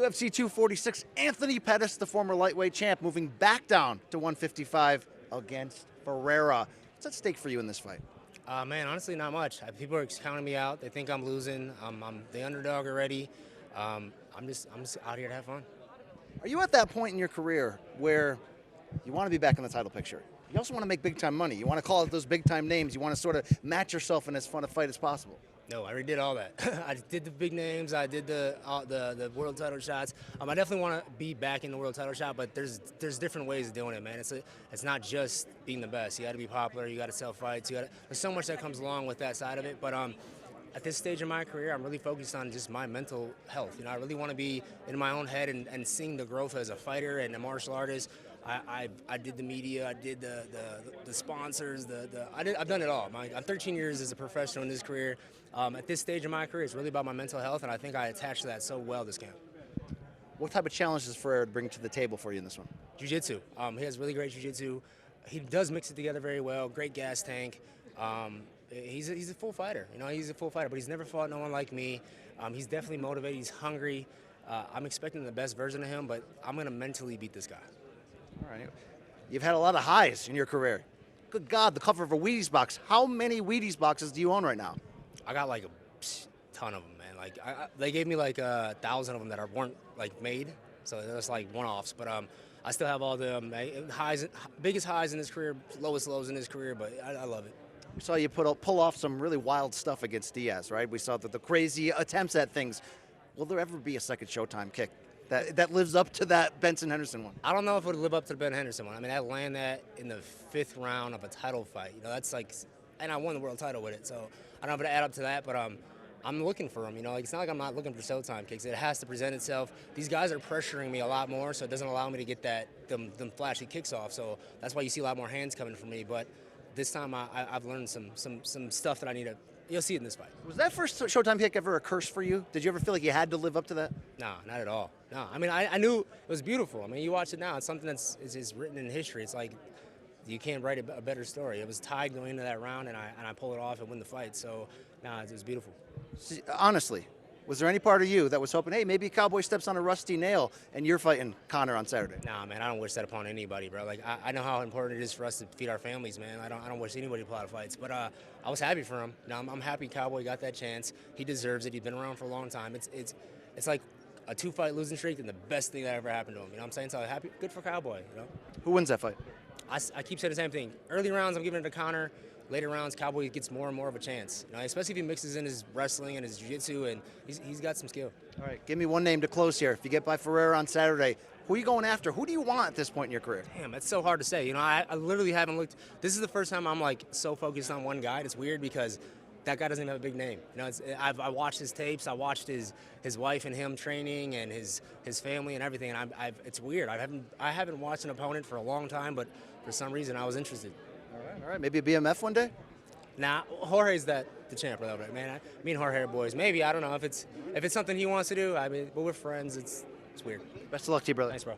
UFC 246, Anthony Pettis, the former lightweight champ, moving back down to 155 against Ferrera. What's at stake for you in this fight? Man, honestly, not much. People are counting me out. They think I'm losing. I'm the underdog already. I'm just out here to have fun. Are you at that point in your career where you want to be back in the title picture? You also want to make big-time money. You want to call out those big-time names. You want to sort of match yourself in as fun a fight as possible. No, I already did all that. I did the big names. I did the world title shots. I definitely want to be back in the world title shot, but there's different ways of doing it, man. It's not just being the best. You got to be popular. You got to sell fights. There's so much that comes along with that side of it. But at this stage of my career, I'm really focused on just my mental health. I really want to be in my own head and seeing the growth as a fighter and a martial artist. I did the media, I did the sponsors, I've done it all. I'm 13 years as a professional in this career. At this stage of my career, it's really about my mental health, and I think I attached to that so well this camp. What type of challenges Ferrera bring to the table for you in this one? Jiu-jitsu. He has really great jiu-jitsu. He does mix it together very well. Great gas tank. He's a full fighter. He's a full fighter, but he's never fought no one like me. He's definitely motivated. He's hungry. I'm expecting the best version of him, but I'm going to mentally beat this guy. All right. You've had a lot of highs in your career. Good God, the cover of a Wheaties box. How many Wheaties boxes do you own right now? I got like a ton of them, man. They gave me like 1,000 of them that weren't like made, so that's like one-offs. But I still have all the highs, biggest highs in his career, lowest lows in his career. But I love it. We saw you pull off some really wild stuff against Diaz, right? We saw the crazy attempts at things. Will there ever be a second Showtime kick that lives up to that Benson Henderson one? I don't know if it would live up to the Ben Henderson one. I land that in the 5th round of a title fight. That's like, and I won the world title with it. So I don't know if it'll add up to that, but I'm looking for them. It's not like I'm not looking for Showtime kicks. It has to present itself. These guys are pressuring me a lot more, so it doesn't allow me to get them flashy kicks off. So that's why you see a lot more hands coming from me. But this time I've learned some stuff that I need to. You'll see it in this fight. Was that first Showtime kick ever a curse for you? Did you ever feel like you had to live up to that? No, not at all. No, I knew it was beautiful. You watch it now. It's something that's written in history. It's like you can't write a better story. It was tied going into that round, and I pulled it off and win the fight. So, it was beautiful. See, honestly, was there any part of you that was hoping, hey, maybe Cowboy steps on a rusty nail and you're fighting Connor on Saturday? Nah, man, I don't wish that upon anybody, bro. I know how important it is for us to feed our families, man. I don't wish anybody to pull out of fights. But I was happy for him. I'm happy Cowboy got that chance. He deserves it. He's been around for a long time. It's like a 2-fight losing streak and the best thing that ever happened to him. You know what I'm saying? So happy, good for Cowboy. Who wins that fight? I keep saying the same thing. Early rounds, I'm giving it to Connor. Later rounds, Cowboy gets more and more of a chance. Especially if he mixes in his wrestling and his jiu-jitsu, and he's got some skill. All right, give me one name to close here. If you get by Ferrera on Saturday, who are you going after? Who do you want at this point in your career? Damn, that's so hard to say. I literally haven't looked. This is the first time I'm so focused on one guy. It's weird because that guy doesn't even have a big name. I watched his tapes. I watched his wife and him training and his family and everything. And it's weird. I haven't watched an opponent for a long time, but for some reason I was interested. All right. Maybe a BMF one day? Nah, Jorge's the champ, though, man. Me and Jorge are boys. Maybe, I don't know if it's something he wants to do. But we're friends. It's weird. Best of luck to you, brother. Thanks, bro.